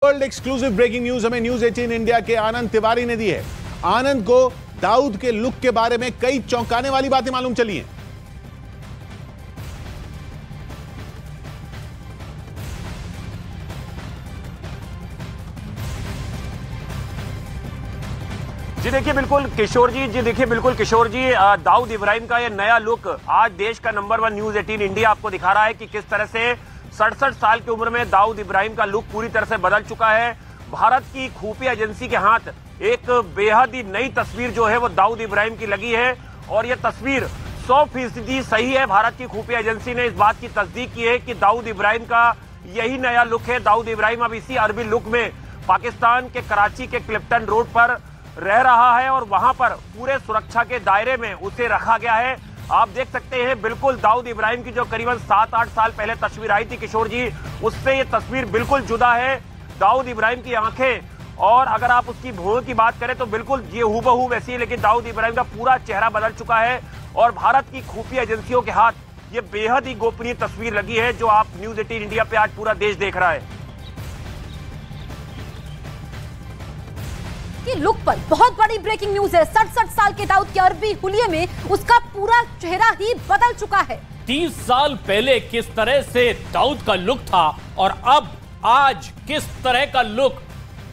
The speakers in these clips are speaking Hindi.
वर्ल्ड एक्सक्लूसिव ब्रेकिंग न्यूज हमें न्यूज 18 इंडिया के आनंद तिवारी ने दी है। आनंद को दाऊद के लुक के बारे में कई चौंकाने वाली बातें मालूम चली हैं। जी देखिए बिल्कुल किशोर जी, दाऊद इब्राहिम का ये नया लुक आज देश का नंबर 1 न्यूज 18 इंडिया आपको दिखा रहा है कि किस तरह से 67 साल की उम्र में दाऊद इब्राहिम का लुक पूरी तरह से बदल चुका है। भारत की खुफिया एजेंसी के हाथ एक बेहद ही नई तस्वीर जो है वो दाऊद इब्राहिम की लगी है और ये तस्वीर 100% सही है। भारत की खुफिया एजेंसी ने इस बात की तस्दीक की है कि दाऊद इब्राहिम का यही नया लुक है। दाऊद इब्राहिम अब इसी अरबी लुक में पाकिस्तान के कराची के क्लिफ्टन रोड पर रह रहा है और वहां पर पूरे सुरक्षा के दायरे में उसे रखा गया है। आप देख सकते हैं बिल्कुल दाऊद इब्राहिम की जो करीबन 7-8 साल पहले तस्वीर आई थी किशोर जी, उससे ये तस्वीर बिल्कुल जुदा है। दाऊद इब्राहिम की आंखें और अगर आप उसकी भौं की बात करें तो बिल्कुल ये हूबहू वैसी है, लेकिन दाऊद इब्राहिम का पूरा चेहरा बदल चुका है और भारत की खुफिया एजेंसियों के हाथ ये बेहद ही गोपनीय तस्वीर लगी है जो आप न्यूज 18 इंडिया पे आज पूरा देश देख रहा है। की लुक पर बहुत बड़ी ब्रेकिंग न्यूज है। 67 साल के दाऊद के अरबी हुलिये में उसका पूरा चेहरा ही बदल चुका है। 30 साल पहले किस तरह से दाऊद का लुक था और अब आज किस तरह का लुक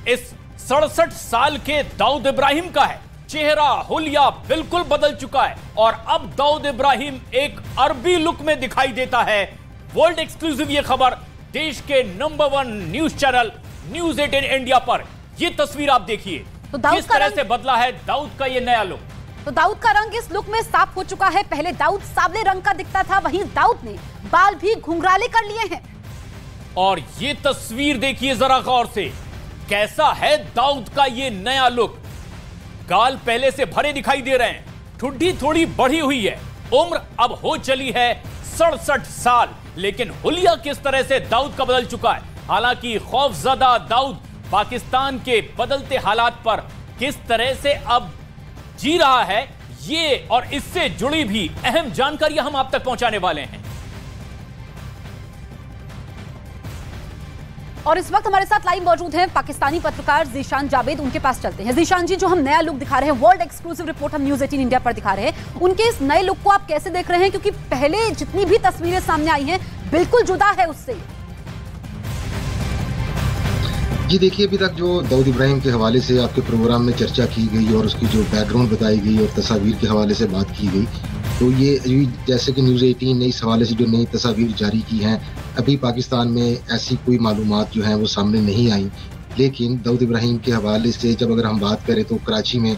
इस 67 साल के दाऊद इब्राहिम का है। चेहरा हुलिया बिल्कुल बदल चुका है और अब दाऊद इब्राहिम एक अरबी लुक में दिखाई देता है। वर्ल्ड एक्सक्लूसिव ये खबर देश के number 1 news channel news 18 India पर। यह तस्वीर आप देखिए तो किस तरह से बदला है दाऊद का ये नया लुक। तो दाऊद का रंग इस लुक में साफ हो चुका है। पहले दाऊद सावले रंग का दिखता था, वहीं दाऊद ने बाल भी घुंघराले कर लिए हैं। और ये तस्वीर देखिए जरा गौर से, कैसा है दाऊद का ये नया लुक। गाल पहले से भरे दिखाई दे रहे हैं, ठुड्डी थोड़ी बढ़ी हुई है, उम्र अब हो चली है 67 साल, लेकिन हुलिया किस तरह से दाऊद का बदल चुका है। हालांकि खौफजदा दाऊद पाकिस्तान के बदलते हालात पर किस तरह से अब जी रहा है, ये और इससे जुड़ी भी अहम जानकारियां हम आप तक पहुंचाने वाले हैं। और इस वक्त हमारे साथ लाइव मौजूद हैं पाकिस्तानी पत्रकार ज़ीशान जावेद। उनके पास चलते हैं। ज़ीशान जी, जो हम नया लुक दिखा रहे हैं, वर्ल्ड एक्सक्लूसिव रिपोर्ट हम न्यूज 18 इंडिया पर दिखा रहे हैं, उनके इस नए लुक को आप कैसे देख रहे हैं? क्योंकि पहले जितनी भी तस्वीरें सामने आई हैं बिल्कुल जुदा है उससे। जी देखिए, अभी तक जो दाऊद इब्राहिम के हवाले से आपके प्रोग्राम में चर्चा की गई और उसकी जो बैकग्राउंड बताई गई और तस्वीर के हवाले से बात की गई, तो ये जैसे कि न्यूज़ 18 ने इस हवाले से जो नई तस्वीर जारी की हैं, अभी पाकिस्तान में ऐसी कोई मालूमात जो हैं वो सामने नहीं आई। लेकिन दाऊद इब्राहिम के हवाले से जब अगर हम बात करें तो कराची में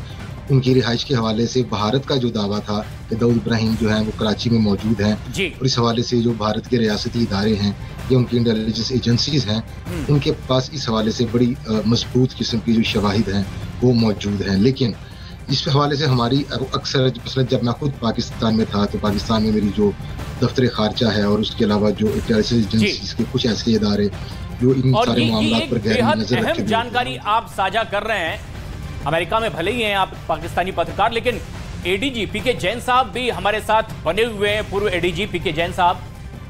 उनकी रिहाइश के हवाले से भारत का जो दावा था कि दाऊद इब्राहिम जो है वो कराची में मौजूद हैं, और इस हवाले से जो भारत के रियासती इदारे हैं या उनकी इंटेलिजेंस एजेंसीज हैं, उनके पास इस हवाले से बड़ी मजबूत किस्म की जो शवाहिद हैं वो मौजूद हैं। लेकिन इस हवाले से हमारी अक्सर मसलन जब मैं खुद पाकिस्तान में था तो पाकिस्तान में मेरी जो दफ्तर खारजा है और उसके अलावा जो इंटेलिजेंस एजेंसीज के कुछ ऐसे इदारे जो इन सारे मामलों पर गहरी नजर रखते हैं। जानकारी आप साझा कर रहे हैं, अमेरिका में भले ही हैं आप पाकिस्तानी पत्रकार, लेकिन एडीजी पीके जैन साहब भी हमारे साथ बने हुए हैं। पूर्व एडीजी पीके जैन साहब,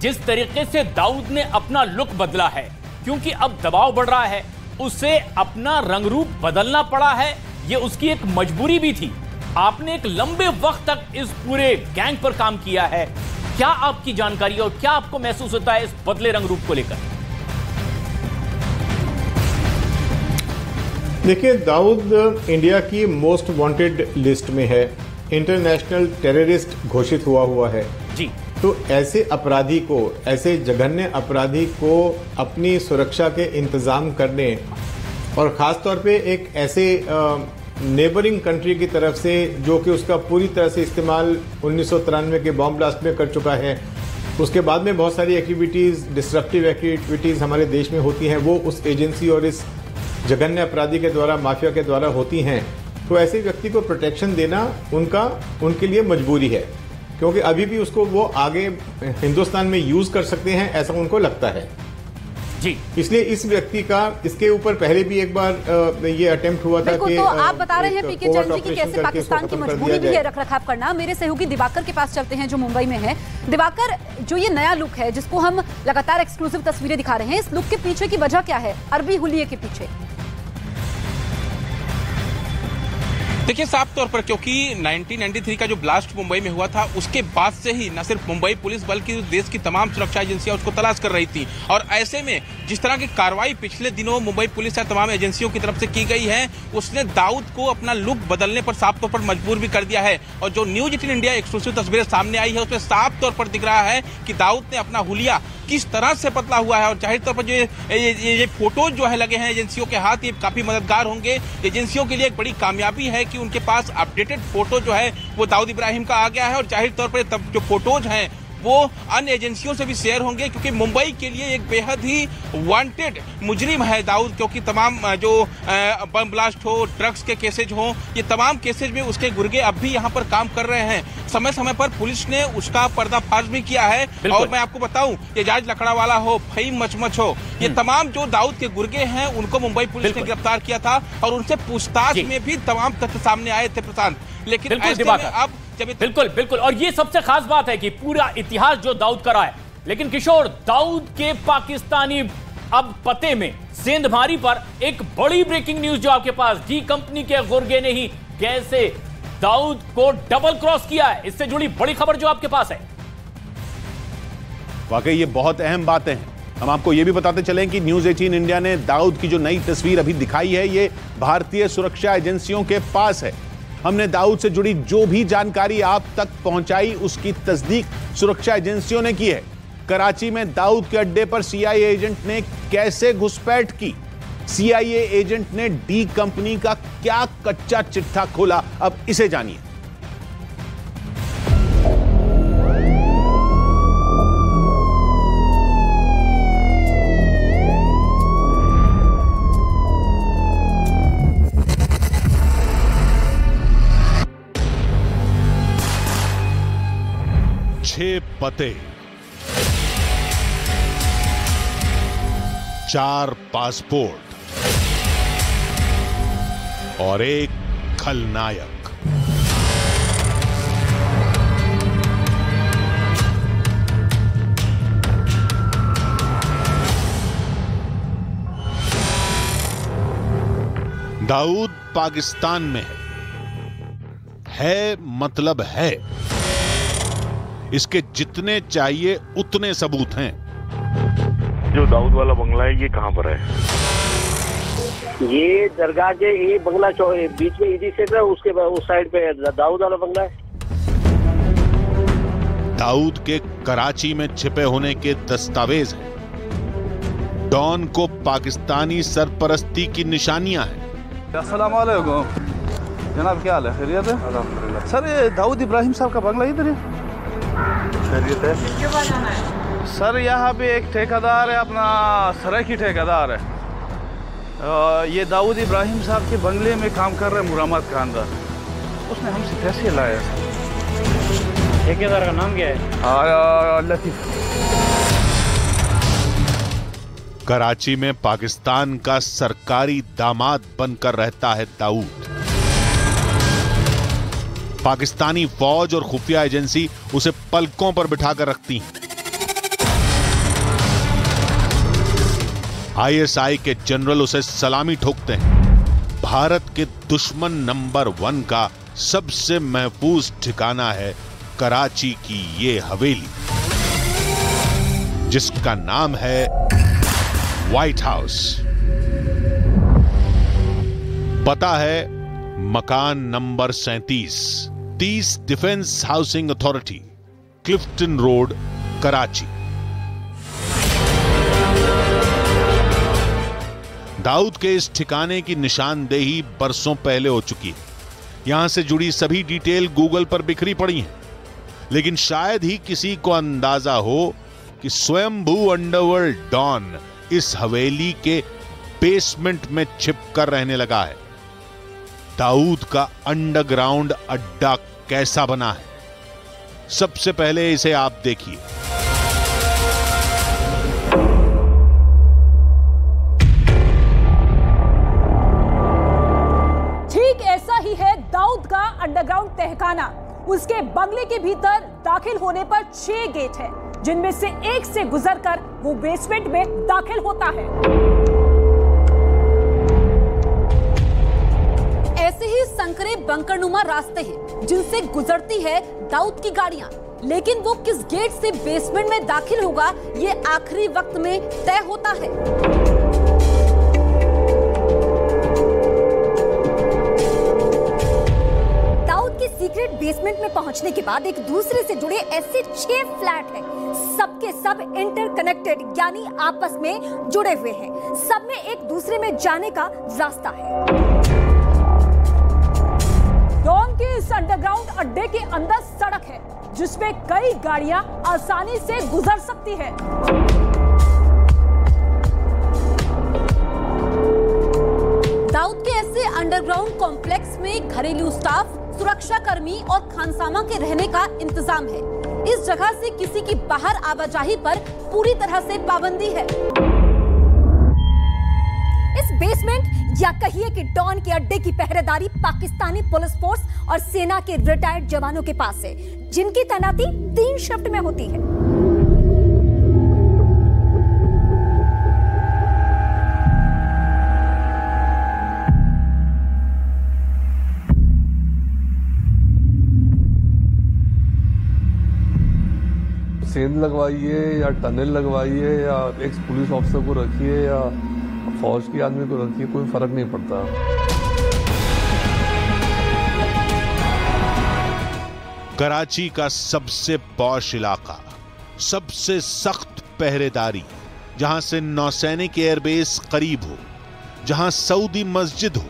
जिस तरीके से दाऊद ने अपना लुक बदला है, क्योंकि अब दबाव बढ़ रहा है, उसे अपना रंग रूप बदलना पड़ा है, ये उसकी एक मजबूरी भी थी। आपने एक लंबे वक्त तक इस पूरे गैंग पर काम किया है, क्या आपकी जानकारी और क्या आपको महसूस होता है इस बदले रंग रूप को लेकर? देखिए, दाऊद इंडिया की मोस्ट वांटेड लिस्ट में है, इंटरनेशनल टेररिस्ट घोषित हुआ है जी। तो ऐसे अपराधी को, ऐसे जघन्य अपराधी को अपनी सुरक्षा के इंतजाम करने और ख़ास तौर पे एक ऐसे नेबरिंग कंट्री की तरफ से जो कि उसका पूरी तरह से इस्तेमाल 1993 के बॉम्ब ब्लास्ट में कर चुका है, उसके बाद में बहुत सारी एक्टिविटीज़, डिस्ट्रप्टिव एक्टिविटीज़ हमारे देश में होती हैं, वो उस एजेंसी और इस जघन्य अपराधी के द्वारा, माफिया के द्वारा होती हैं। तो ऐसे व्यक्ति को प्रोटेक्शन देना उनके लिए मजबूरी है, क्योंकि अभी भी उसको वो आगे हिंदुस्तान में यूज़ कर सकते हैं, ऐसा उनको लगता है। जी। इसलिए इस व्यक्ति का इसके ऊपर पहले भी एक बार ये अटेम्प्ट हुआ था कि तो आप बता रहे हैं पीके चंद जी की कैसे पाकिस्तान की मजबूरी भी है रखरखाव करना। मेरे सहयोगी दिवाकर के पास चलते हैं जो मुंबई में है। दिवाकर, जो ये नया लुक है जिसको हम लगातार एक्सक्लूसिव तस्वीरें दिखा रहे हैं, इस लुक के पीछे की वजह क्या है, अरबी हुलिये के पीछे? देखिए, साफ तौर पर क्योंकि 1993 का जो ब्लास्ट मुंबई में हुआ था उसके बाद से ही न सिर्फ मुंबई पुलिस बल्कि देश की तमाम सुरक्षा एजेंसियां उसको तलाश कर रही थी। और ऐसे में जिस तरह की कार्रवाई पिछले दिनों मुंबई पुलिस या तमाम एजेंसियों की तरफ से की गई है, उसने दाऊद को अपना लुक बदलने पर साफ तौर पर मजबूर भी कर दिया है। और जो न्यूज 18 इंडिया एक्सक्लूसिव तस्वीरें सामने आई है उसमें साफ तौर पर दिख रहा है कि दाऊद ने अपना हुलिया किस तरह से बदला हुआ है। और जाहिर तौर पर ये फोटोज जो है लगे हैं एजेंसियों के हाथ, ये काफी मददगार होंगे। एजेंसियों के लिए एक बड़ी कामयाबी है कि उनके पास अपडेटेड फोटो जो है वो दाऊद इब्राहिम का आ गया है। और जाहिर तौर पर तब जो फोटोज हैं वो अन्य एजेंसियों से भी शेयर होंगे, क्योंकि मुंबई के लिए एक बेहद ही वांटेड मुजरिम है दाऊद, क्योंकि तमाम जो बम ब्लास्ट हो, ड्रग्स के केसेज हो, ये तमाम केसेज में उसके गुर्गे अब भी यहाँ पर काम कर रहे हैं। समय समय पर पुलिस ने उसका पर्दाफाश भी किया है। और मैं आपको बताऊं, ये जाज लकड़ावाला हो, फहीम मचमच हो, ये तमाम जो दाऊद के गुर्गे हैं उनको मुंबई पुलिस ने गिरफ्तार किया था और उनसे पूछताछ में भी तमाम तथ्य सामने आए थे प्रशांत। लेकिन ऐसे में अब बिल्कुल, और ये सबसे खास बात है कि पूरा इतिहास जो दाऊद का रहा है। लेकिन किशोर, दाऊद के पाकिस्तानी अब पते में सेंधमारी पर एक बड़ी ब्रेकिंग न्यूज जो आपके पास, डी कंपनी के गुर्गे ने ही कैसे दाऊद को डबल क्रॉस किया है, इससे जुड़ी बड़ी खबर जो आपके पास है। वाकई ये बहुत अहम बातें हैं। हम आपको ये भी बताते चलें कि न्यूज 18 इंडिया ने दाऊद की जो नई तस्वीर अभी दिखाई है, ये भारतीय सुरक्षा एजेंसियों के पास है। हमने दाऊद से जुड़ी जो भी जानकारी आप तक पहुंचाई उसकी तस्दीक सुरक्षा एजेंसियों ने की है। कराची में दाऊद के अड्डे पर सीआईए एजेंट ने कैसे घुसपैठ की, सीआईए एजेंट ने डी कंपनी का क्या कच्चा चिट्ठा खोला, अब इसे जानिए। छह पते, 4 पासपोर्ट और एक खलनायक। दाऊद पाकिस्तान में है मतलब है। इसके जितने चाहिए उतने सबूत हैं। जो दाऊद वाला बंगला है ये कहाँ पर है? ये दरगाह के ये बंगला बीच में ईदी सेट है, उसके उस साइड पे दाऊद वाला बंगला है। दाऊद के कराची में छिपे होने के दस्तावेज हैं। डॉन को पाकिस्तानी सरपरस्ती की निशानियां हैं। अस्सलाम वालेकुम जनाब, क्या हाल है? खैरियत है? अल्हम्दुलिल्लाह। सर, ये दाऊद इब्राहिम साहब का बंगला इधर है? खैरियत है सर, यहाँ पे एक ठेकेदार है, अपना सराइकी ठेकेदार है। ये दाऊद इब्राहिम साहब के बंगले में काम कर रहे हैं मुरामत खानदार। उसने हमसे पैसे लाए। ठेकेदार का नाम क्या है? लतीफ। कराची में पाकिस्तान का सरकारी दामाद बनकर रहता है दाऊद। पाकिस्तानी फौज और खुफिया एजेंसी उसे पलकों पर बिठाकर रखती हैं। आईएसआई के जनरल उसे सलामी ठोकते हैं। भारत के दुश्मन नंबर 1 का सबसे महफूज ठिकाना है कराची की ये हवेली, जिसका नाम है व्हाइट हाउस। पता है मकान number 37, 30 defence housing authority, Clifton road, Karachi. Dawood के इस ठिकाने की निशानदेही बरसों पहले हो चुकी है। यहां से जुड़ी सभी डिटेल गूगल पर बिखरी पड़ी हैं, लेकिन शायद ही किसी को अंदाजा हो कि स्वयंभू अंडरवर्ल्ड डॉन इस हवेली के बेसमेंट में छिपकर रहने लगा है। दाऊद का अंडरग्राउंड अड्डा कैसा बना है, सबसे पहले इसे आप देखिए। अंडरग्राउंड तहखाना, उसके बंगले के भीतर दाखिल होने पर 6 गेट है, जिनमें से एक से गुजरकर वो बेसमेंट में दाखिल होता है। ऐसे ही संकरे बंकरनुमा रास्ते हैं जिनसे गुजरती है दाऊद की गाड़ियां, लेकिन वो किस गेट से बेसमेंट में दाखिल होगा ये आखिरी वक्त में तय होता है। दाऊद के सीक्रेट बेसमेंट में पहुंचने के बाद एक दूसरे से जुड़े ऐसे 6 फ्लैट हैं, सबके सब इंटरकनेक्टेड यानी आपस में जुड़े हुए हैं, सब में एक दूसरे में जाने का रास्ता है। डॉन के इस अंडरग्राउंड अड्डे के अंदर सड़क है जिसमें कई गाड़ियां आसानी से गुजर सकती है। दाऊद के ऐसे अंडरग्राउंड कॉम्प्लेक्स में घरेलू स्टाफ, सुरक्षा कर्मी और खानसामा के रहने का इंतजाम है। इस जगह से किसी की बाहर आवाजाही पर पूरी तरह से पाबंदी है। इस बेसमेंट या कहिए कि डॉन के अड्डे की पहरेदारी पाकिस्तानी पुलिस फोर्स और सेना के रिटायर्ड जवानों के पास है, जिनकी तैनाती 3 शिफ्ट में होती है। सेंध लगवाइए या टनल लगवाइए या एक्स पुलिस ऑफिसर को रखिए या फौज के आदमी को रखिए, कोई फर्क नहीं पड़ता। कराची का सबसे पॉश इलाका, सबसे सख्त पहरेदारी, जहां से नौसैनिक एयरबेस करीब हो, जहां सऊदी मस्जिद हो,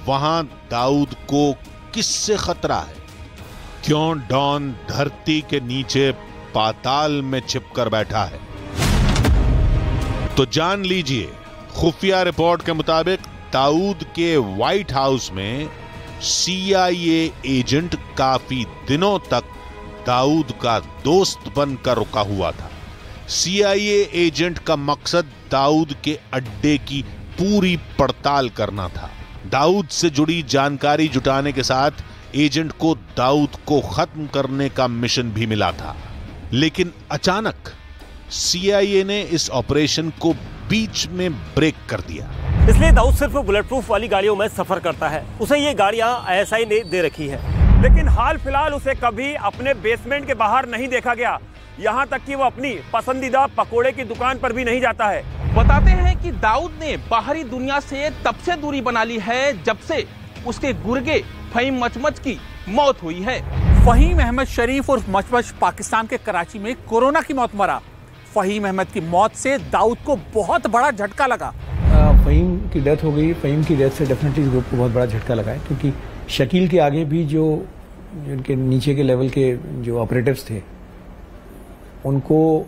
वहां दाऊद को किससे खतरा है? क्यों डॉन धरती के नीचे पाताल में छिपकर बैठा है? तो जान लीजिए, खुफिया रिपोर्ट के मुताबिक दाऊद के व्हाइट हाउस में CIA एजेंट काफी दिनों तक दाऊद का दोस्त बनकर रुका हुआ था। CIA एजेंट का मकसद दाऊद के अड्डे की पूरी पड़ताल करना था। दाऊद से जुड़ी जानकारी जुटाने के साथ एजेंट को दाऊद को खत्म करने का मिशन भी मिला था। लेकिन अचानक CIA ने इस ऑपरेशन को बीच में ब्रेक कर दिया। इसलिए दाऊद सिर्फ बुलेट प्रूफ वाली गाड़ियों में सफर करता है। उसे ये गाड़ियां ISI ने दे रखी है, लेकिन हाल फिलहाल उसे कभी अपने बेसमेंट के बाहर नहीं देखा गया। यहाँ तक कि वो अपनी पसंदीदा पकोड़े की दुकान पर भी नहीं जाता है। बताते हैं कि दाऊद ने बाहरी दुनिया से तब से दूरी बना ली है जब से उसके गुर्गे फहीम मचमच की मौत हुई है। फहीम अहमद शरीफ और मचमच पाकिस्तान के कराची में कोरोना की मौत मरा। फहीम अहमद की मौत से दाऊद को बहुत बड़ा झटका लगा। फहीम की डेथ हो गई। फहीम की डेथ से डेफिनेटली इस ग्रुप को बहुत बड़ा झटका लगा है, क्योंकि शकील के आगे भी जो उनके नीचे के लेवल के जो ऑपरेटिव्स थे, उनको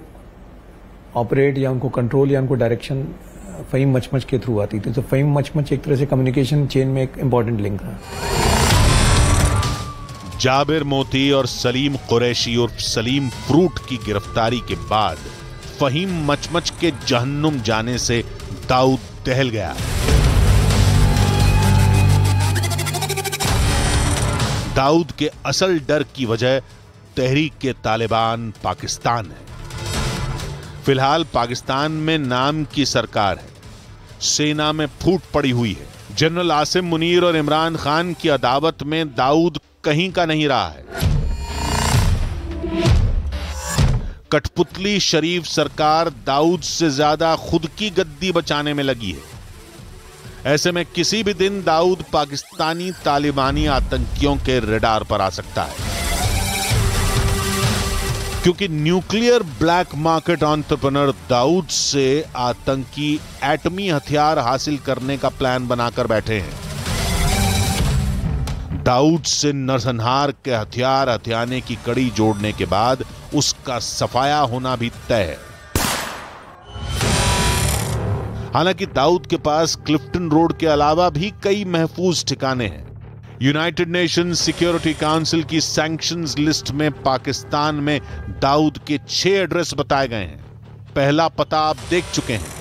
ऑपरेट या उनको कंट्रोल या उनको डायरेक्शन फहीम मचमच के थ्रू आती थी। तो फहीम मचमच एक तरह से कम्युनिकेशन चेन में एक इम्पॉर्टेंट लिंक था। जाबिर मोती और सलीम कुरैशी उर्फ सलीम फ्रूट की गिरफ्तारी के बाद फहीम मचमच के जहन्नुम जाने से दाऊद दहल गया। दाऊद के असल डर की वजह तहरीक तालिबान पाकिस्तान है। फिलहाल पाकिस्तान में नाम की सरकार है, सेना में फूट पड़ी हुई है। जनरल आसिम मुनीर और इमरान खान की अदावत में दाऊद कहीं का नहीं रहा है। कठपुतली शरीफ सरकार दाऊद से ज्यादा खुद की गद्दी बचाने में लगी है। ऐसे में किसी भी दिन दाऊद पाकिस्तानी तालिबानी आतंकियों के रडार पर आ सकता है, क्योंकि nuclear black market entrepreneur Dawood से आतंकी एटमी हथियार हासिल करने का प्लान बनाकर बैठे हैं। दाऊद से नरसंहार के हथियार हथियाने की कड़ी जोड़ने के बाद उसका सफाया होना भी तय है। हालांकि दाऊद के पास क्लिफ्टन रोड के अलावा भी कई महफूज ठिकाने हैं। यूनाइटेड नेशंस सिक्योरिटी काउंसिल की सैंक्शंस लिस्ट में पाकिस्तान में दाऊद के 6 एड्रेस बताए गए हैं। पहला पता आप देख चुके हैं,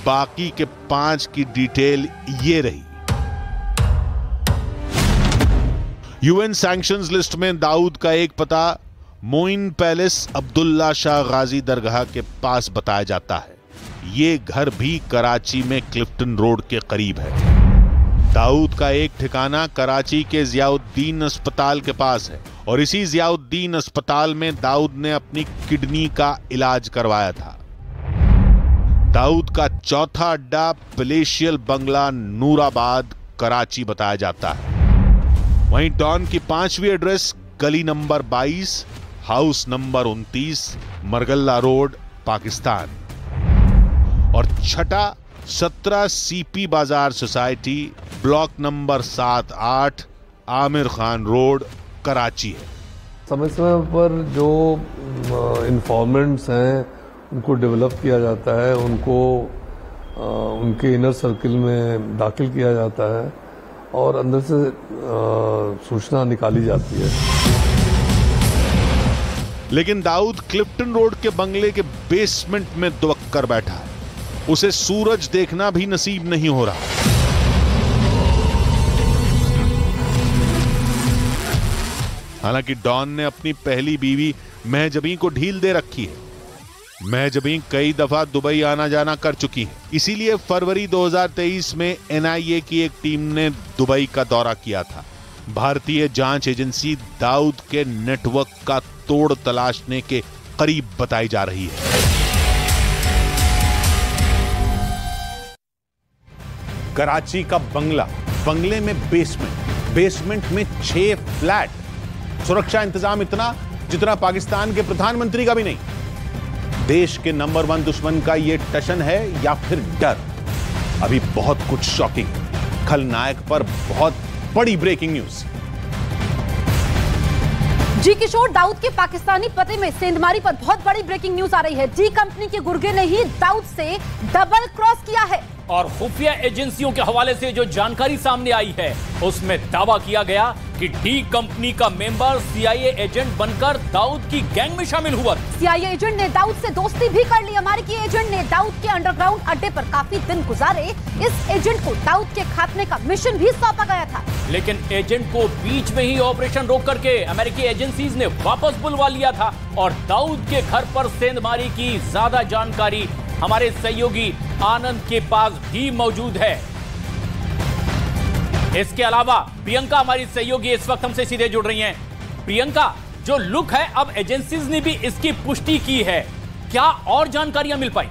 बाकी के 5 की डिटेल ये रही। यूएन सैंक्शंस लिस्ट में दाऊद का एक पता मोइन पैलेस अब्दुल्ला शाह गाजी दरगाह के पास बताया जाता है। ये घर भी कराची में क्लिफ्टन रोड के करीब है। दाऊद का एक ठिकाना कराची के जियाउद्दीन अस्पताल के पास है और इसी जियाउद्दीन अस्पताल में दाऊद ने अपनी किडनी का इलाज करवाया था। दाऊद का चौथा अड्डा पैलेशियल बंगला नूराबाद कराची बताया जाता है। वहीं डॉन की 5वीं एड्रेस गली number 22, house number 29, Margalla road, Pakistan. और छठा 17 सीपी बाजार society, block number 7-8, Aamir Khan road, Karachi है। समय समय पर जो इन्फॉर्मेंट्स हैं उनको डेवलप किया जाता है, उनको उनके इनर सर्किल में दाखिल किया जाता है और अंदर से सूचना निकाली जाती है। लेकिन दाऊद क्लिफ्टन रोड के बंगले के बेसमेंट में दुबक कर बैठा है। उसे सूरज देखना भी नसीब नहीं हो रहा। हालांकि डॉन ने अपनी पहली बीवी महजबी को ढील दे रखी है। महजबी कई दफा दुबई आना जाना कर चुकी है, इसीलिए फरवरी 2023 में एनआईए की एक टीम ने दुबई का दौरा किया था। भारतीय जांच एजेंसी दाऊद के नेटवर्क का तोड़ तलाशने के करीब बताई जा रही है। कराची का बंगला, बंगले में बेसमेंट में 6 फ्लैट, सुरक्षा इंतजाम इतना जितना पाकिस्तान के प्रधानमंत्री का भी नहीं। देश के नंबर 1 दुश्मन का यह टशन है या फिर डर? अभी बहुत कुछ शॉकिंग। खलनायक पर बहुत बड़ी ब्रेकिंग न्यूज। जी किशोर, दाऊद के पाकिस्तानी पते में सेंधमारी पर बहुत बड़ी ब्रेकिंग न्यूज आ रही है। डी कंपनी के गुर्गे ने ही दाऊद से डबल क्रॉस किया है और खुफिया एजेंसियों के हवाले से जो जानकारी सामने आई है उसमें दावा किया गया कि डी कंपनी का मेंबर सीआईए एजेंट बनकर दाऊद की गैंग में शामिल हुआ। सीआईए एजेंट ने दाऊद से दोस्ती भी कर ली। अमेरिकी एजेंट ने दाऊद के अंडरग्राउंड अड्डे पर काफी दिन गुजारे। इस एजेंट को दाऊद के खात्मे का मिशन भी सौंपा गया था, लेकिन एजेंट को बीच में ही ऑपरेशन रोक करके अमेरिकी एजेंसीज ने वापस बुलवा लिया था और दाऊद के घर पर सेंधमारी की ज्यादा जानकारी हमारे सहयोगी आनंद के पास भी मौजूद है। इसके अलावा प्रियंका हमारी सहयोगी इस वक्त हमसे सीधे जुड़ रही हैं। प्रियंका, जो लुक है अब एजेंसीज ने भी इसकी पुष्टि की है, क्या और जानकारियां मिल पाई?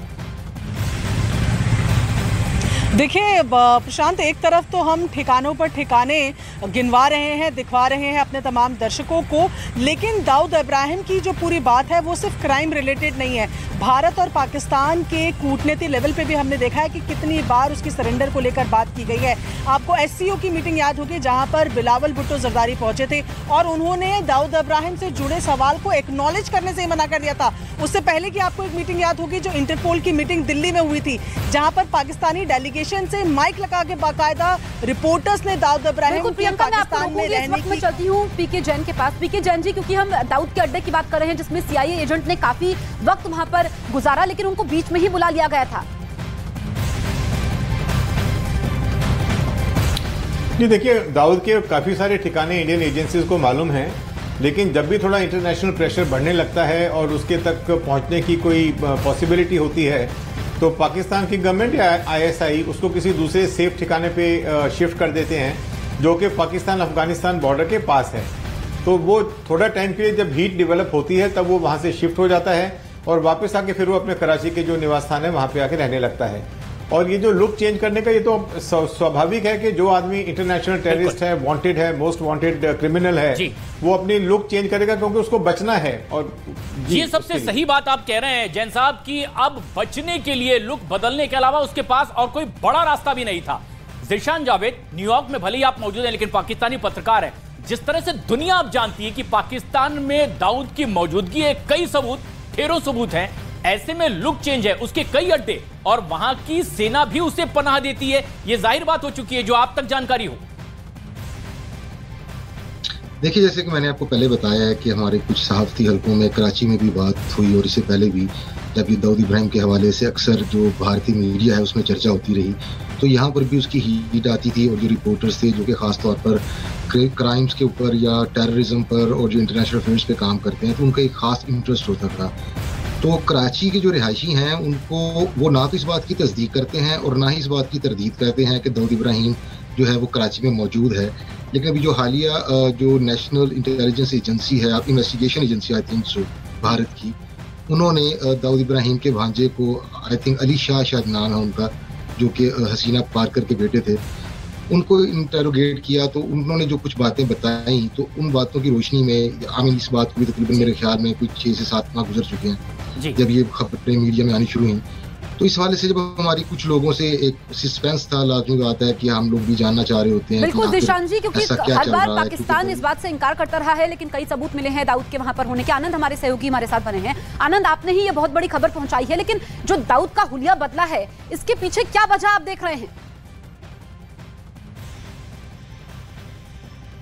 देखिए प्रशांत, एक तरफ तो हम ठिकानों पर ठिकाने गिनवा रहे हैं, दिखवा रहे हैं अपने तमाम दर्शकों को, लेकिन दाऊद इब्राहिम की जो पूरी बात है वो सिर्फ क्राइम रिलेटेड नहीं है। भारत और पाकिस्तान के कूटनीति लेवल पे भी हमने देखा है कि कितनी बार उसकी सरेंडर को लेकर बात की गई है। आपको एससीओ की मीटिंग याद होगी जहां पर बिलावल भुट्टो जरदारी पहुंचे थे और उन्होंने दाऊद इब्राहिम से जुड़े सवाल को एक्नॉलेज करने से ही मना कर दिया था। उससे पहले की आपको एक मीटिंग याद होगी जो इंटरपोल की मीटिंग दिल्ली में हुई थी, जहां पर पाकिस्तानी डेलीगेशन से माइक लगा के बाकायदा रिपोर्टर्स ने दाऊद इब्राहिम के पाकिस्तान में रहने की। मैं चलती हूँ पीके जैन के पास। पीके जैन जी, क्योंकि हम दाऊद के अड्डे की बात कर रहे हैं जिसमें सीआईए एजेंट ने काफी वक्त वहां पर गुजारा, लेकिन उनको बीच में ही बुला लिया गया था। जी देखिए, दाऊद के काफी सारे ठिकाने इंडियन एजेंसीज को मालूम है, लेकिन जब भी थोड़ा इंटरनेशनल प्रेशर बढ़ने लगता है और उसके तक पहुंचने की कोई पॉसिबिलिटी होती है तो पाकिस्तान की गवर्नमेंट या आईएसआई उसको किसी दूसरे सेफ ठिकाने पे शिफ्ट कर देते हैं जो कि पाकिस्तान अफगानिस्तान बॉर्डर के पास है। तो वो थोड़ा टाइम के लिए जब हीट डेवलप होती है तब वो वहां से शिफ्ट हो जाता है और वापस आके फिर वो अपने कराची के जो निवास स्थान है वहां पे आके रहने लगता है। और ये जो लुक चेंज करने का ये तो स्वाभाविक है कि जो आदमी इंटरनेशनल टेररिस्ट है, वांटेड है, मोस्ट वांटेड क्रिमिनल है, वो अपनी लुक चेंज करेगा क्योंकि उसको बचना है। और ये सबसे सही बात आप कह रहे हैं जैन साहब कि अब बचने के लिए लुक बदलने के अलावा उसके पास और कोई बड़ा रास्ता भी नहीं था। ज़ीशान जावेद, न्यूयॉर्क में भले ही आप मौजूद हैं लेकिन पाकिस्तानी पत्रकार हैं। जिस तरह से दुनिया अब जानती है कि पाकिस्तान में दाऊद की मौजूदगी है, कई सबूत, ढेरों सबूत हैं, ऐसे में लुक चेंज है, उसके कई अड्डे और वहां की सेना भी उसे पनाह देती है, यह जाहिर बात हो चुकी है, जो आप तक जानकारी हो। देखिए, जैसे कि मैंने आपको पहले बताया है कि हमारे कुछ सहाफती हलकों में कराची में भी बात हुई और इससे पहले भी जब ये दाऊद इब्राहिम के हवाले से अक्सर जो भारतीय मीडिया है उसमें चर्चा होती रही। तो यहाँ पर भी उसकी हीट आती थी और जो रिपोर्टर्स थे जो कि ख़ासतौर पर क्राइम्स के ऊपर या टेररिज्म पर और जो इंटरनेशनल अफेयर्स पे काम करते हैं तो उनका एक ख़ास इंटरेस्ट होता था। तो कराची के जो रिहायशी हैं उनको वो ना तो इस बात की तस्दीक करते हैं और ना ही इस बात की तरदीद करते हैं कि दाऊद इब्राहिम जो है वो कराची में मौजूद है। लेकिन अभी जो हालिया जो नेशनल इंटेलिजेंस एजेंसी है, investigation agency I think so Bharat की, उन्होंने दाऊद इब्राहिम के भांजे को, आई थिंक अली शाह शायद नाम है उनका, जो कि हसीना पारकर के बेटे थे, उनको इंटेरोगेट किया। तो उन्होंने जो कुछ बातें बताई तो उन बातों की रोशनी में आमिर इस बात को भी तकरीबन मेरे ख्याल में कुछ 6 से 7 माह गुजर चुके हैं जब ये खबरें मीडिया में आनी शुरू हुई। तो इस हवाले से जब हमारी कुछ लोगों से एक सस्पेंस था, लाजमी बात है कि हम लोग भी जानना चाह रहे होते हैं। बिल्कुल दिशान जी, क्योंकि हर बार पाकिस्तान इस बात से इनकार करता रहा है लेकिन कई सबूत मिले हैं दाऊद के वहां पर होने के। आनंद हमारे सहयोगी हमारे साथ बने हैं। आनंद, आपने ही ये बहुत बड़ी खबर पहुंचाई है, लेकिन जो दाऊद का हुलिया बदला है इसके पीछे क्या वजह आप देख रहे हैं?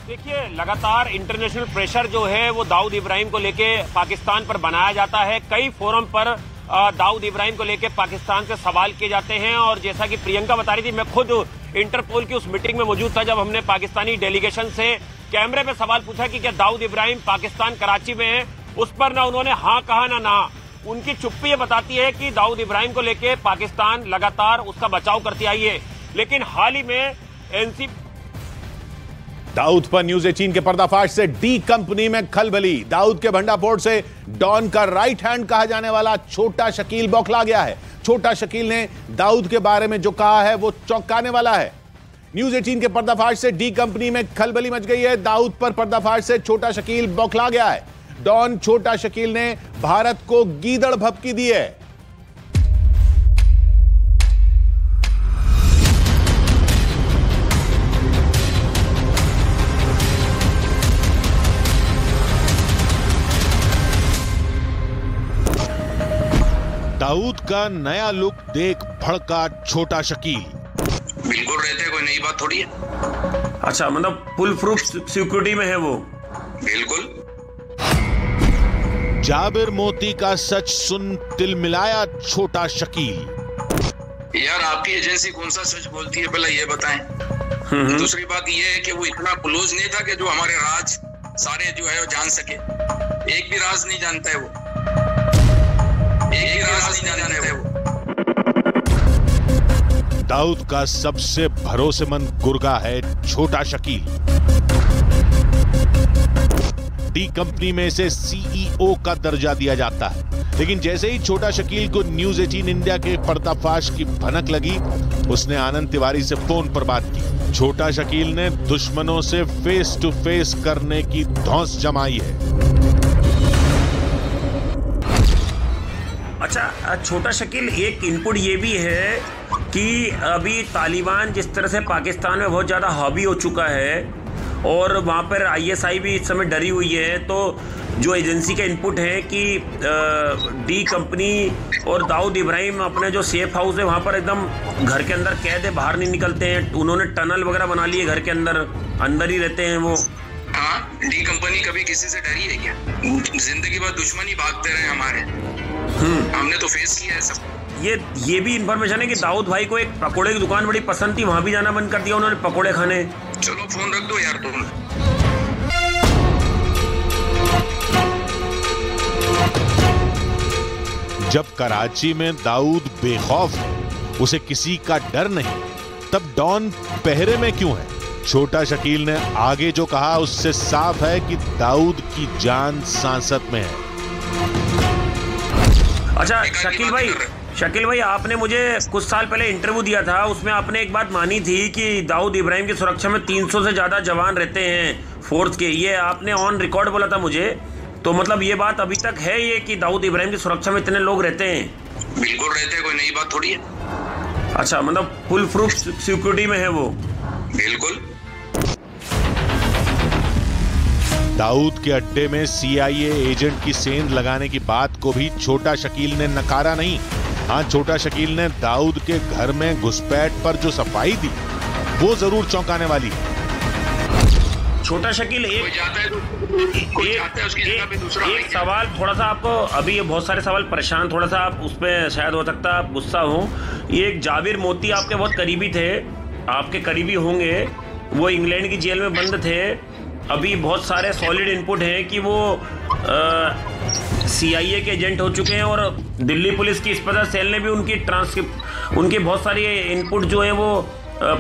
देखिए, लगातार इंटरनेशनल प्रेशर जो है वो दाऊद इब्राहिम को लेके पाकिस्तान पर बनाया जाता है। कई फोरम पर दाऊद इब्राहिम को लेके पाकिस्तान से सवाल किए जाते हैं और जैसा कि प्रियंका बता रही थी, मैं खुद इंटरपोल की उस मीटिंग में मौजूद था जब हमने पाकिस्तानी डेलीगेशन से कैमरे पे सवाल पूछा कि क्या दाऊद इब्राहिम पाकिस्तान कराची में है। उस पर ना उन्होंने हाँ कहा ना। उनकी चुप्पी ये बताती है कि दाऊद इब्राहिम को लेके पाकिस्तान लगातार उसका बचाव करती आई है। लेकिन हाल ही में एनसीपी दाऊद पर न्यूज 18 के पर्दाफाश से डी कंपनी में खलबली। दाऊद के भंडाफोड़ से डॉन का राइट हैंड कहा जाने वाला छोटा शकील बौखला गया है। छोटा शकील ने दाऊद के बारे में जो कहा है वो चौंकाने वाला है। न्यूज 18 के पर्दाफाश से डी कंपनी में खलबली मच गई है। दाऊद पर पर्दाफाश से छोटा शकील बौखला गया है। डॉन छोटा शकील ने भारत को गीदड़ भभकी दी है। दाऊद का नया लुक देख भड़का छोटा शकील। बिल्कुल रहते, कोई नई बात थोड़ी है। अच्छा, मतलब फुल प्रूफ सिक्योरिटी में है वो? बिल्कुल। जाबिर मोती का सच सुन तिलमिलाया छोटा शकील। यार, आपकी एजेंसी कौन सा सच बोलती है पहले ये बताएं। दूसरी बात ये है कि वो इतना क्लोज नहीं था कि जो हमारे राज सारे जो है वो जान सके। एक भी राज नहीं जानता है वो, एक भी राज नहीं जानता है वो। दाऊद का सबसे भरोसेमंद गुर्गा है छोटा शकील। डी कंपनी में इसे सीईओ का दर्जा दिया जाता है, लेकिन जैसे ही छोटा शकील को न्यूज 18 इंडिया के पर्दाफाश की भनक लगी, उसने आनंद तिवारी से फोन पर बात की। छोटा शकील ने दुश्मनों से फेस टू फेस करने की धौंस जमाई है। अच्छा, छोटा शकील, एक इनपुट ये भी है कि अभी तालिबान जिस तरह से पाकिस्तान में बहुत ज़्यादा हावी हो चुका है और वहाँ पर आईएसआई भी इस समय डरी हुई है, तो जो एजेंसी का इनपुट है कि डी कंपनी और दाऊद इब्राहिम अपने जो सेफ हाउस है वहाँ पर एकदम घर के अंदर कैद है, बाहर नहीं निकलते हैं। उन्होंने टनल वगैरह बना लिए घर के अंदर ही रहते हैं वो। हाँ, डी कंपनी कभी किसी से डरी है क्या? जिंदगी भर दुश्मनी भागते रहे हमारे। हमने तो फेस किया है सब। ये भी इंफॉर्मेशन है कि दाऊद भाई को एक पकोड़े की दुकान बड़ी पसंद थी, वहां भी जाना बंद कर दिया उन्होंने पकोड़े खाने। चलो फोन रख दो यार तुम। जब कराची में दाऊद बेखौफ है, उसे किसी का डर नहीं, तब डॉन पहरे में क्यों है? छोटा शकील ने आगे जो कहा उससे साफ है कि दाऊद की जान सांसत में है। अच्छा शकील भाई, आपने मुझे कुछ साल पहले इंटरव्यू दिया था, उसमें आपने एक बात मानी थी कि दाऊद इब्राहिम की सुरक्षा में 300 से ज्यादा जवान रहते हैं फोर्स के। ये आपने ऑन रिकॉर्ड बोला था मुझे, तो मतलब ये बात अभी तक है ये कि दाऊद इब्राहिम की सुरक्षा में इतने लोग रहते हैं? बिल्कुल रहते, कोई नई बात थोड़ी है। अच्छा, मतलब फुल प्रूफ सिक्योरिटी में है वो? बिल्कुल। दाऊद के अड्डे में सीआईए एजेंट की सेंध लगाने की बात को भी छोटा शकील ने नकारा नहीं। हाँ, छोटा शकील ने दाऊद के घर में घुसपैठ पर जो सफाई दी वो जरूर चौंकाने वाली है। छोटा शकील, एक सवाल थोड़ा सा आपको, अभी ये बहुत सारे सवाल परेशान, थोड़ा सा आप उस पर शायद हो सकता है आप गुस्सा हो। ये एक जाबिर मोती आपके बहुत करीबी थे, आपके करीबी होंगे, वो इंग्लैंड की जेल में बंद थे। अभी बहुत सारे सॉलिड इनपुट हैं कि वो CIA के एजेंट हो चुके हैं, और दिल्ली पुलिस की स्पेशल सेल ने भी उनकी बहुत सारी इनपुट जो है वो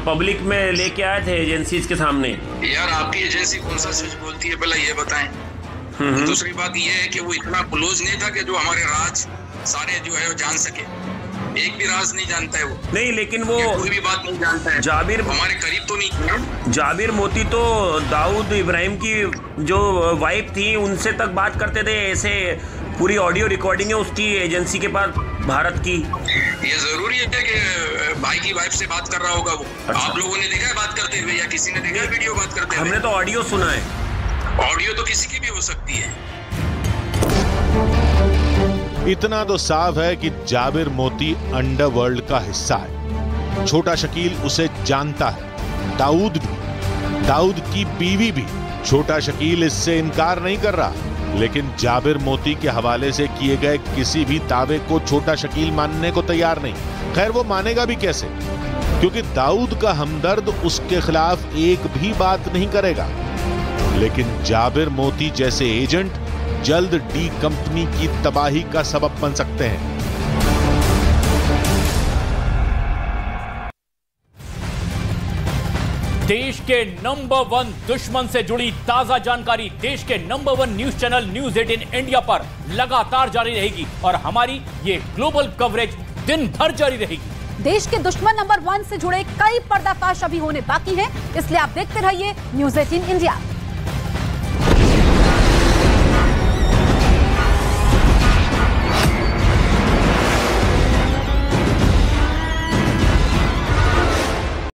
पब्लिक में लेके आए थे एजेंसीज के सामने। यार आपकी एजेंसी कौन सा सच बोलती है, पहले ये बताएं। दूसरी बात ये है कि वो इतना क्लोज नहीं था कि जो हमारे राज सारे जो है वो जान सके। एक भी राज नहीं जानता है वो। नहीं, लेकिन वो कोई भी बात नहीं जानता है। जाबिर हमारे करीब तो नहीं। जाबिर मोती तो दाऊद इब्राहिम की जो वाइफ थी उनसे तक बात करते थे, ऐसे पूरी ऑडियो रिकॉर्डिंग है उसकी एजेंसी के पास भारत की। ये जरूरी है कि भाई की वाइफ से बात कर रहा होगा वो। अच्छा। आप लोगों ने देखा है बात करते हुए, या किसी ने देखा है वीडियो बात करते हुए? हमने तो ऑडियो सुना है। ऑडियो तो किसी की भी हो सकती है। इतना तो साफ है कि जाबिर मोती अंडरवर्ल्ड का हिस्सा है। छोटा शकील उसे जानता है, दाऊद भी, दाऊद की बीवी भी। छोटा शकील इससे इनकार नहीं कर रहा, लेकिन जाबिर मोती के हवाले से किए गए किसी भी दावे को छोटा शकील मानने को तैयार नहीं। खैर वो मानेगा भी कैसे, क्योंकि दाऊद का हमदर्द उसके खिलाफ एक भी बात नहीं करेगा। लेकिन जाबिर मोती जैसे एजेंट जल्द डी कंपनी की तबाही का सबब बन सकते हैं। देश के नंबर 1 दुश्मन से जुड़ी ताजा जानकारी देश के number 1 news channel news 18 India पर लगातार जारी रहेगी, और हमारी ये ग्लोबल कवरेज दिन भर जारी रहेगी। देश के दुश्मन नंबर 1 से जुड़े कई पर्दाफाश अभी होने बाकी हैं, इसलिए आप देखते रहिए न्यूज 18 इंडिया।